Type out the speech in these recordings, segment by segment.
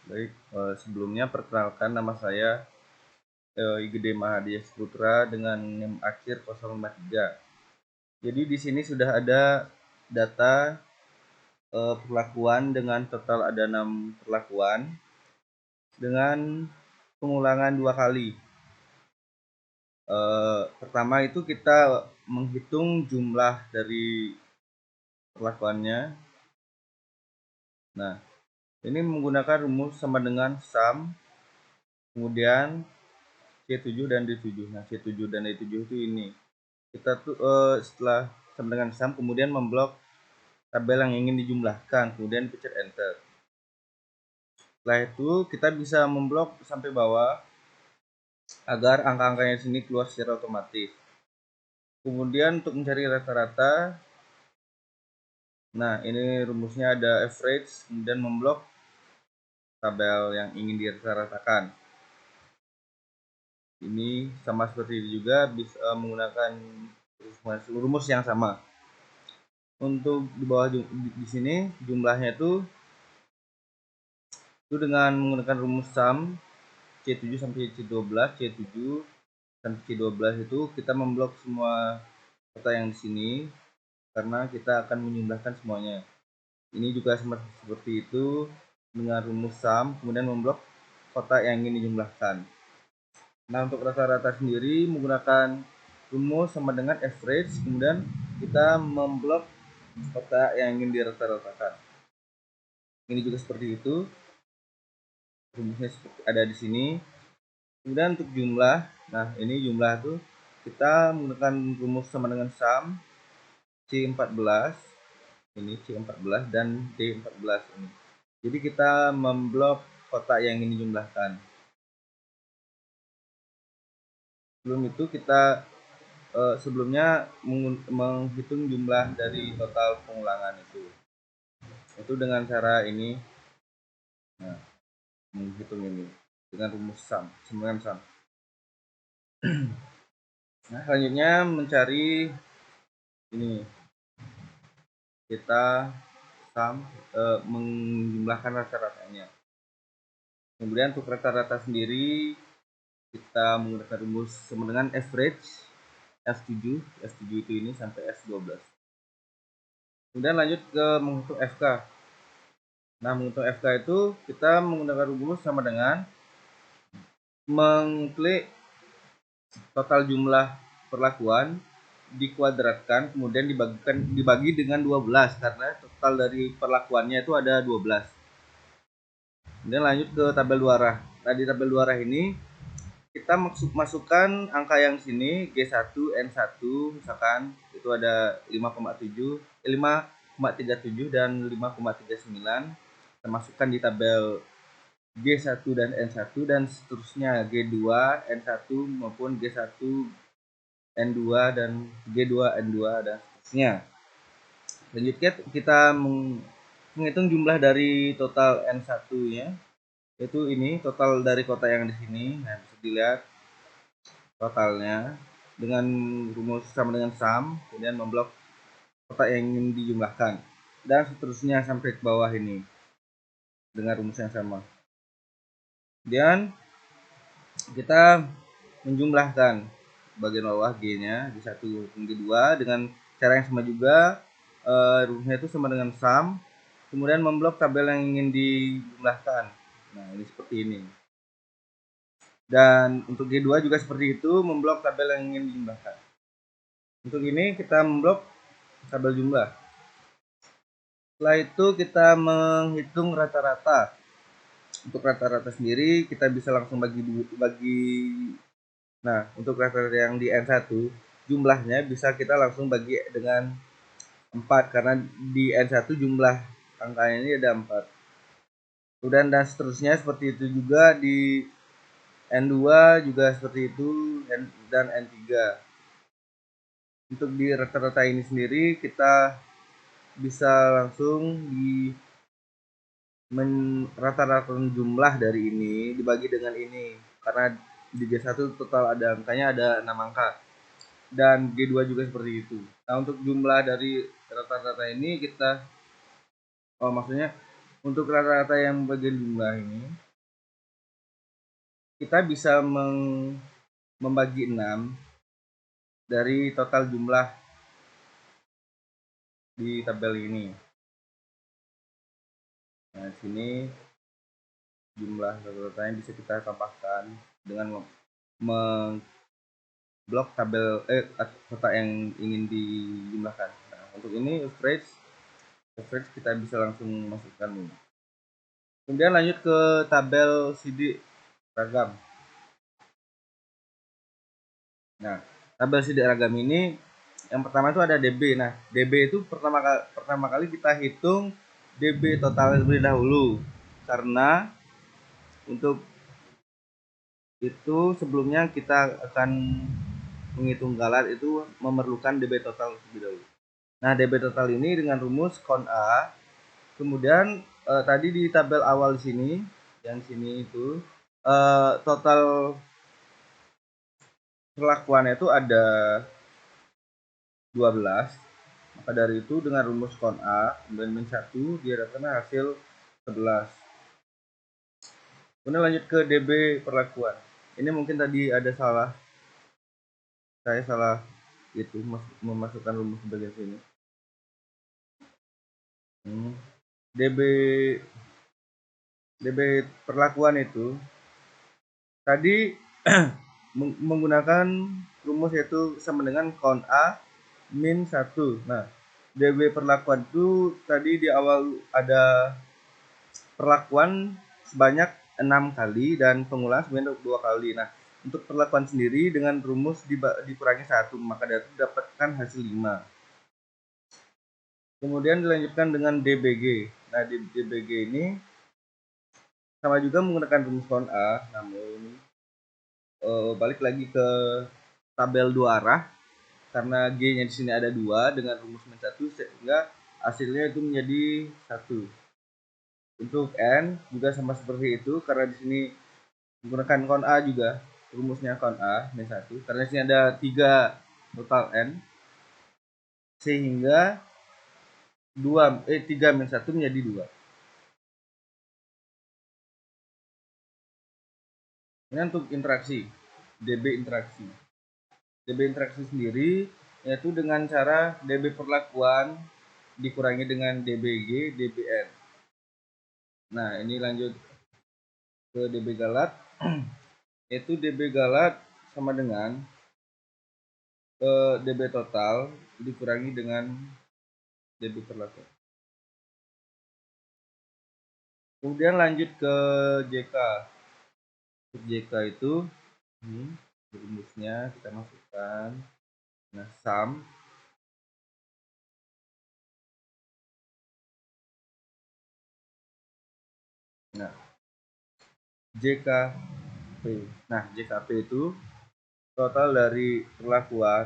Baik, sebelumnya perkenalkan nama saya Igede Mahadias Putra dengan NIM akhir 053. Jadi di sini sudah ada data perlakuan dengan total ada 6 perlakuan dengan pengulangan 2 kali. Pertama itu kita menghitung jumlah dari perlakuannya. Nah, ini menggunakan rumus sama dengan sum, kemudian C7 dan D7. Nah, C7 dan D7 itu ini. Kita tuh setelah sama dengan sum kemudian memblok tabel yang ingin dijumlahkan, kemudian pencet enter. Setelah itu kita bisa memblok sampai bawah agar angka-angkanya di sini keluar secara otomatis. Kemudian untuk mencari rata-rata, nah ini rumusnya ada average, kemudian memblok tabel yang ingin dirata-ratakan. Ini sama seperti itu juga, bisa menggunakan rumus yang sama. Untuk di bawah di sini jumlahnya itu dengan menggunakan rumus sum C7 sampai C12, C7 sampai C12 itu kita memblok semua kota yang di sini karena kita akan menjumlahkan semuanya. Ini juga seperti itu dengan rumus sum kemudian memblok kota yang ingin dijumlahkan. Nah, untuk rata-rata sendiri menggunakan rumus sama dengan average, kemudian kita memblok kota yang ingin dirata-ratakan. Ini juga seperti itu. Rumusnya ada di sini. Kemudian untuk jumlah, nah ini jumlah tuh kita menggunakan rumus sama dengan sum C14, ini C14 dan D14 ini. Jadi kita memblok kotak yang ingin dijumlahkan. Sebelum itu kita sebelumnya menghitung jumlah dari total pengulangan itu dengan cara ini. Nah, menghitung ini dengan rumus sum, sama sum. Nah, selanjutnya mencari ini, kita menjumlahkan rata-ratanya. Kemudian untuk rata-rata sendiri kita menggunakan rumus sama dengan average S7 itu ini sampai S12. Kemudian lanjut ke menghitung FK. Nah, menghitung FK itu kita menggunakan rumus sama dengan mengklik total jumlah perlakuan dikuadratkan kemudian dibagi dengan 12 karena total dari perlakuannya itu ada 12. Kemudian lanjut ke tabel dua arah. Nah, di tabel dua arah ini kita masukkan angka yang sini G1, N1 misalkan itu ada 5,37 dan 5,39. Kita masukkan di tabel G1 dan N1 dan seterusnya G2, N1 maupun G1, N2 dan G2, N2 dan seterusnya. Selanjutnya kita menghitung jumlah dari total N1 nya. Itu ini total dari kota yang di sini. Nah, bisa dilihat totalnya dengan rumus sama dengan sum, kemudian memblok kota yang ingin dijumlahkan dan seterusnya sampai ke bawah ini dengan rumus yang sama. Kemudian kita menjumlahkan bagian bawah G-nya G1 dan G2 dengan cara yang sama juga. Rumusnya itu sama dengan sum, kemudian memblok tabel yang ingin dijumlahkan. Nah, ini seperti ini. Dan untuk G2 juga seperti itu, memblok tabel yang ingin dijumlahkan. Untuk ini kita memblok tabel jumlah. Setelah itu kita menghitung rata-rata. Untuk rata-rata sendiri kita bisa langsung bagi. Nah, untuk rata-rata yang di N1 jumlahnya bisa kita langsung bagi dengan 4 karena di N1 jumlah angkanya ini ada 4. Kemudian dan seterusnya seperti itu juga di N2 juga seperti itu dan N3. Untuk di rata-rata ini sendiri kita bisa langsung di rata-rata jumlah dari ini dibagi dengan ini karena di G1 total ada angkanya ada 6 angka dan G2 juga seperti itu. Nah, untuk jumlah dari rata-rata ini kita maksudnya Untuk rata-rata yang bagian jumlah ini, kita bisa membagi 6 dari total jumlah di tabel ini. Nah, sini jumlah rata-ratanya bisa kita tambahkan dengan memblok tabel kotak yang ingin dijumlahkan. Nah, untuk ini average kita bisa langsung masukkan ini. Kemudian lanjut ke tabel sidik ragam. Nah, tabel sidik ragam ini yang pertama itu ada DB. Nah, DB itu pertama kali kita hitung DB total terlebih dahulu. Karena untuk itu sebelumnya kita akan menghitung galat itu memerlukan DB total terlebih dahulu. Nah, DB total ini dengan rumus kon A. Kemudian tadi di tabel awal sini, yang sini itu total perlakuannya itu ada 12. Maka dari itu dengan rumus kon A kemudian min 1 dia dapatkan hasil 11. Kemudian lanjut ke DB perlakuan. Ini mungkin tadi ada salah. Saya salah itu memasukkan rumus bagian sini. DB perlakuan itu tadi menggunakan rumus yaitu sama dengan kon A min 1. Nah, DB perlakuan itu tadi di awal ada perlakuan sebanyak 6 kali dan pengulangan sebanyak 2 kali. Nah, untuk perlakuan sendiri dengan rumus dikurangi 1, maka dari itu dapatkan hasil 5. Kemudian dilanjutkan dengan DBG. Nah, di DBG ini sama juga menggunakan rumus kon A, namun balik lagi ke tabel 2 arah karena G-nya di sini ada 2 dengan rumus min 1 sehingga hasilnya itu menjadi 1. Untuk N juga sama seperti itu karena di sini menggunakan kon A juga, rumusnya kon A min 1 karena di sini ada 3 total N sehingga 3 min 1 menjadi 2. Ini untuk interaksi, DB interaksi. DB interaksi sendiri yaitu dengan cara DB perlakuan dikurangi dengan DBG, DBN. Nah, ini lanjut ke DB galat. Yaitu DB galat sama dengan DB total dikurangi dengan DB perlakuan. Kemudian lanjut ke JK. Untuk JK itu ini rumusnya kita masukkan. Nah, sum nah JKP. Nah, JKP itu total dari perlakuan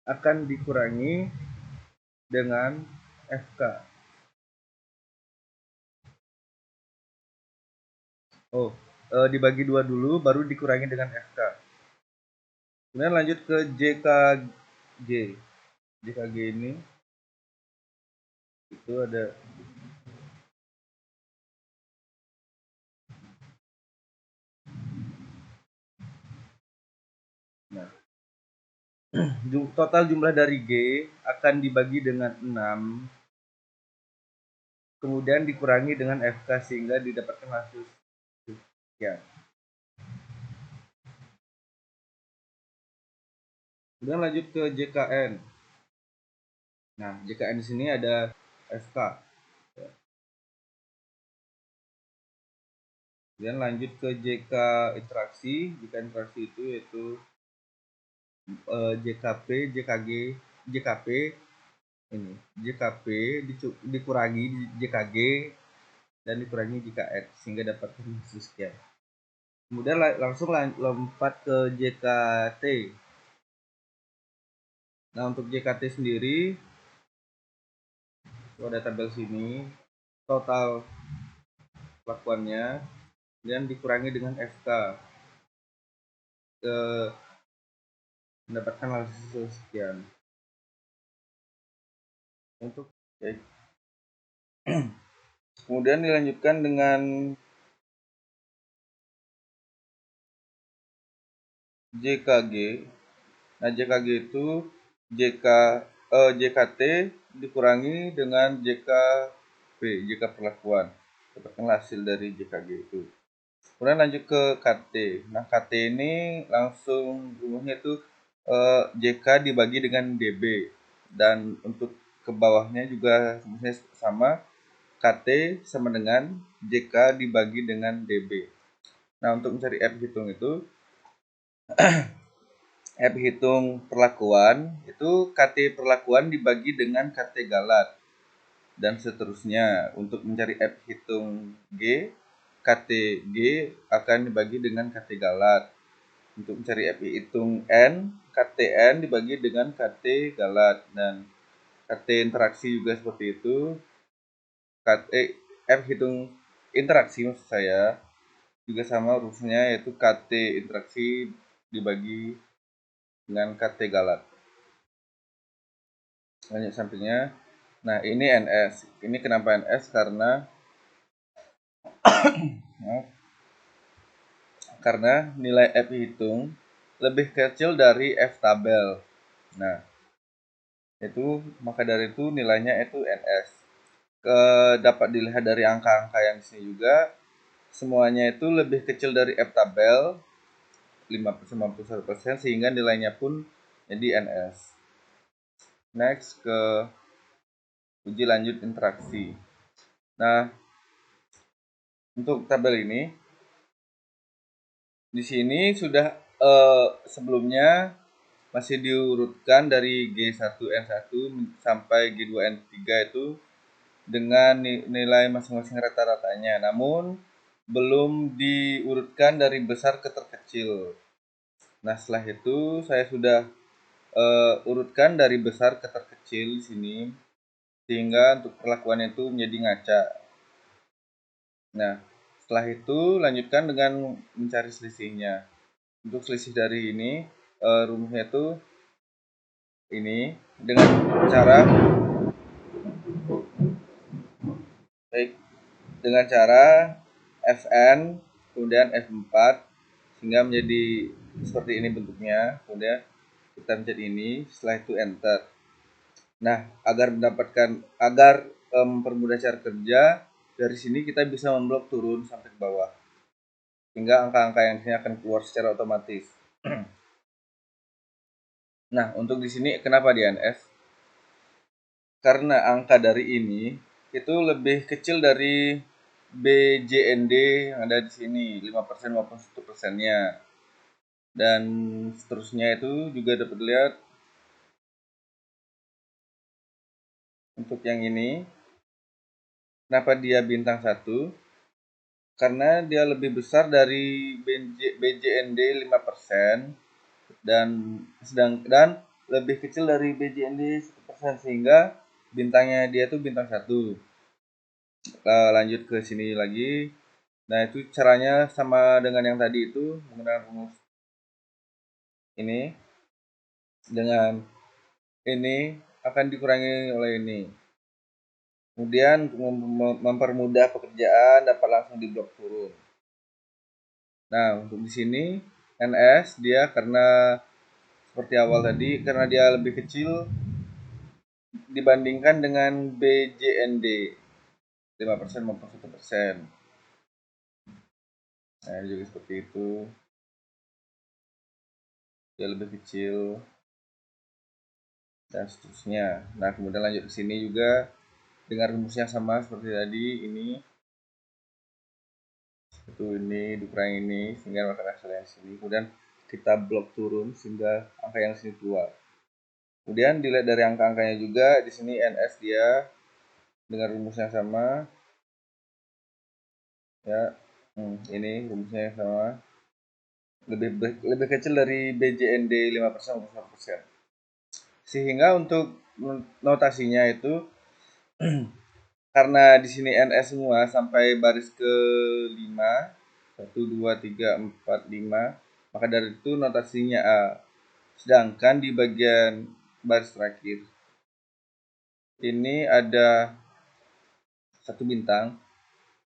akan dikurangi dengan FK. Dibagi 2 dulu baru dikurangi dengan FK. Kemudian lanjut ke JKG. JKG ini itu ada nah total jumlah dari G akan dibagi dengan 6 kemudian dikurangi dengan FK sehingga didapatkan hasil sekian. Kemudian lanjut ke JKN. Nah, JKN di sini ada FK. Kemudian lanjut ke JK interaksi. JK interaksi itu yaitu JKP, JKG, JKP ini JKP dikurangi JKG dan dikurangi JKN sehingga dapatkan hasil sekian. Kemudian langsung lompat ke JKT. Nah, untuk JKT sendiri itu ada tabel sini total lakuannya dan dikurangi dengan FK mendapatkan hasil sekian. Untuk Kemudian dilanjutkan dengan JKG. Nah, JKG itu JKT dikurangi dengan JK perlakuan. Dapatkan hasil dari JKG itu. Kemudian lanjut ke KT. Nah, KT ini langsung rumusnya itu JK dibagi dengan DB. Dan untuk ke bawahnya juga rumusnya sama. KT sama dengan JK dibagi dengan DB. Nah, untuk mencari F hitung itu, F hitung perlakuan itu KT perlakuan dibagi dengan KT galat dan seterusnya. Untuk mencari F hitung G, KT G akan dibagi dengan KT galat. Untuk mencari F hitung N, KT N dibagi dengan KT galat, dan KT interaksi juga seperti itu. F hitung interaksi maksud saya juga sama rumusnya, yaitu KT interaksi dibagi dengan KT galat. Lanjut sampingnya. Nah, ini NS. Ini kenapa NS? Karena nilai F hitung lebih kecil dari F tabel. Nah, maka dari itu nilainya itu NS. Dapat dilihat dari angka-angka yang di sini juga, semuanya itu lebih kecil dari F tabel 51%, sehingga nilainya pun jadi NS. Next ke uji lanjut interaksi. Nah, untuk tabel ini di sini sudah sebelumnya masih diurutkan dari G1N1 sampai G2N3 itu dengan nilai masing-masing rata-ratanya. Namun belum diurutkan dari besar ke terkecil. Nah, setelah itu saya sudah urutkan dari besar ke terkecil di sini, sehingga untuk perlakuannya itu menjadi ngaca. Nah, setelah itu lanjutkan dengan mencari selisihnya. Untuk selisih dari ini, rumusnya itu ini dengan cara dengan cara Fn kemudian F4 sehingga menjadi seperti ini bentuknya. Kemudian kita mencet ini, setelah itu enter. Nah, agar mempermudah cara kerja, dari sini kita bisa memblok turun sampai ke bawah, sehingga angka-angka yang sini akan keluar secara otomatis. Nah, untuk di sini kenapa di NS? Karena angka dari ini itu lebih kecil dari BJND yang ada di sini, 5% maupun 1%-nya. Dan seterusnya itu juga dapat dilihat untuk yang ini. Kenapa dia bintang 1? Karena dia lebih besar dari BJND 5% dan lebih kecil dari BJND 1%, sehingga bintangnya dia tuh bintang 1. Lanjut ke sini lagi. Nah, itu caranya sama dengan yang tadi itu, menggunakan rumus ini dengan ini akan dikurangi oleh ini. Kemudian mempermudah pekerjaan dapat langsung diblok turun. Nah, untuk di sini NS dia karena seperti awal tadi, karena dia lebih kecil dibandingkan dengan BJND 5% maupun 1%. Nah, juga seperti itu. Dia lebih kecil dan seterusnya. Nah, kemudian lanjut ke sini juga dengan rumus yang sama seperti tadi, ini dikurangi ini sehingga makan hasil yang sini. Kemudian kita blok turun sehingga angka yang sini keluar. Kemudian dilihat dari angka-angkanya juga, di sini NS dia dengan rumus yang sama. Ya, ini rumusnya yang sama. Lebih kecil dari BJND 5% atau 1%. Sehingga untuk notasinya itu karena di sini NS semua sampai baris ke-5, 1 2 3 4 5, maka dari itu notasinya A. Sedangkan di bagian baris terakhir ini ada 1 bintang.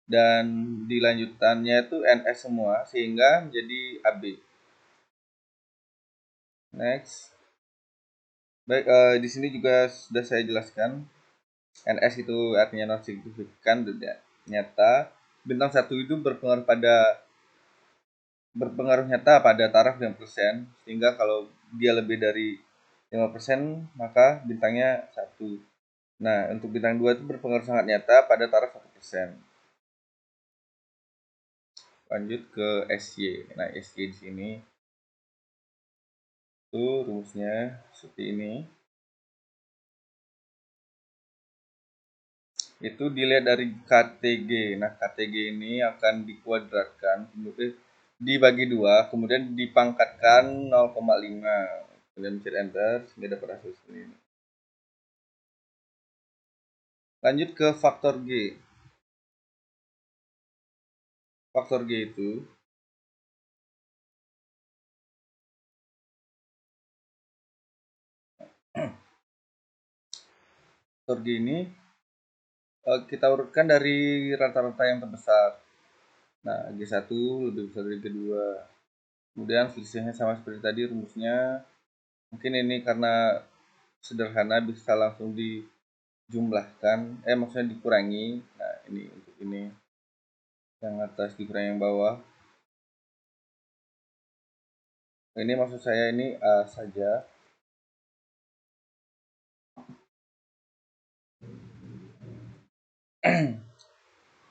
dan dilanjutannya itu NS semua sehingga menjadi AB. Next. Baik, di sini juga sudah saya jelaskan. NS itu artinya non signifikan, tidak nyata. Bintang 1 itu berpengaruh nyata pada taraf 5%, sehingga kalau dia lebih dari 5% maka bintangnya 1. Nah, untuk bintang 2 itu berpengaruh sangat nyata pada taraf 1%. Lanjut ke SY. Nah, SY di sini itu rumusnya seperti ini. Itu dilihat dari KTG. Nah, KTG ini akan dikuadratkan, dibagi 2, kemudian dipangkatkan 0,5. Kemudian pencet enter sehingga dapat hasil seperti ini. Lanjut ke faktor G. Faktor G itu faktor G ini kita urutkan dari rata-rata yang terbesar. Nah, G1 lebih besar dari G2. Kemudian selisihnya sama seperti tadi rumusnya. Mungkin ini karena sederhana bisa langsung dijumlahkan, maksudnya dikurangi. Nah, ini untuk ini yang atas dikurangi yang bawah. Ini maksud saya ini A saja.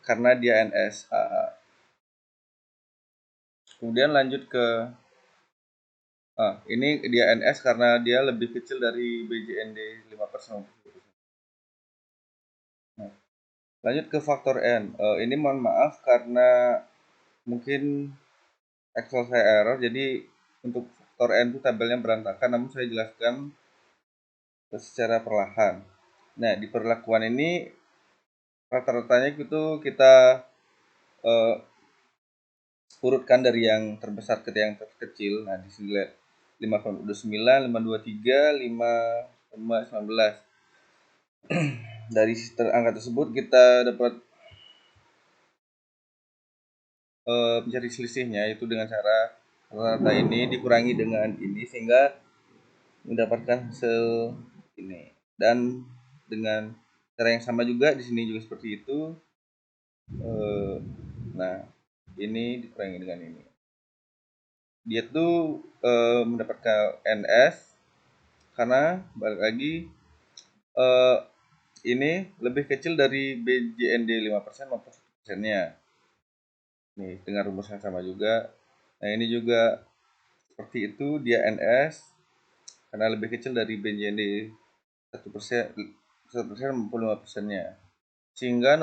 Karena dia NS AA. Kemudian lanjut ke ini dia NS karena dia lebih kecil dari BJND 5%. Nah, lanjut ke faktor N. Ini mohon maaf karena mungkin Excel saya error, jadi untuk faktor N itu tabelnya berantakan, namun saya jelaskan secara perlahan. Nah, di perlakuan ini rata-ratanya itu kita urutkan dari yang terbesar ke yang terkecil. Nah, di sini lihat 5,29, 523, 5,19. Dari angka tersebut kita dapat mencari selisihnya, itu dengan cara rata ini dikurangi dengan ini sehingga mendapatkan hasil ini. Dan dengan cara yang sama juga di sini juga seperti itu. Nah, ini dikurangi dengan ini. Dia tuh mendapatkan NS karena balik lagi ini lebih kecil dari BJND 5% maupun 1%-nya. Nih, dengan rumus yang sama juga. Nah, ini juga seperti itu, dia NS karena lebih kecil dari BJND 1% maupun 5%-nya. Sehingga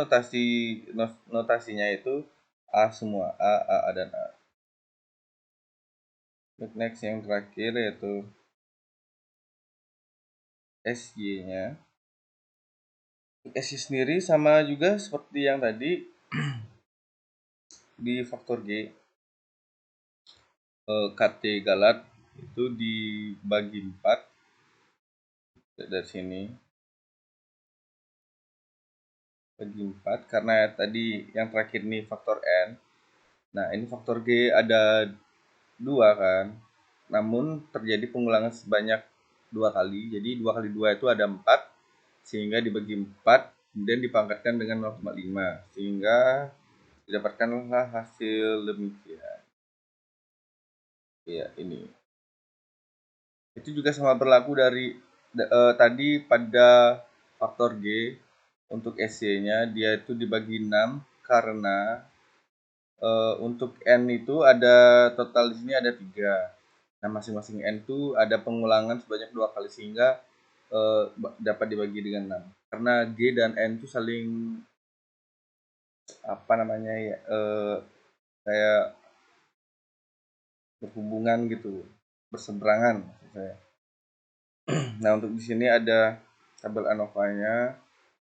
notasinya itu A semua, A, dan A. Next yang terakhir yaitu SY-nya. SY sendiri sama juga seperti yang tadi di faktor G. KT Galat itu dibagi 4 dari sini. Bagi 4 karena tadi yang terakhir ini faktor N. Nah, ini faktor G ada 2 kan. Namun terjadi pengulangan sebanyak 2 kali. Jadi 2 kali 2 itu ada 4 sehingga dibagi 4 kemudian dipangkatkan dengan 0,5 sehingga didapatkanlah hasil demikian. Ya, ini. Itu juga sama berlaku dari tadi pada faktor G untuk SY-nya dia itu dibagi 6 karena untuk N itu ada total di sini ada 3. Nah, masing-masing N itu ada pengulangan sebanyak 2 kali sehingga dapat dibagi dengan 6. Karena G dan N itu saling apa namanya ya kayak berhubungan gitu, berseberangan maksud saya. Nah, untuk di sini ada tabel ANOVA-nya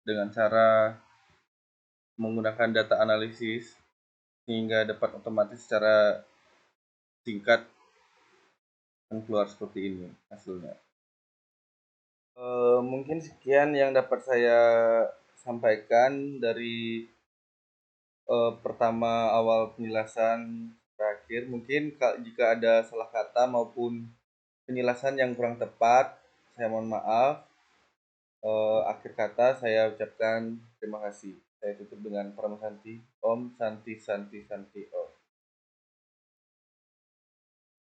dengan cara menggunakan data analisis sehingga dapat otomatis secara singkat dan keluar seperti ini hasilnya. Mungkin sekian yang dapat saya sampaikan dari pertama awal penjelasan terakhir. Mungkin jika ada salah kata maupun penjelasan yang kurang tepat, saya mohon maaf. Akhir kata saya ucapkan terima kasih. Saya tutup dengan Paramasanti. Om Santi Santi Santi Om.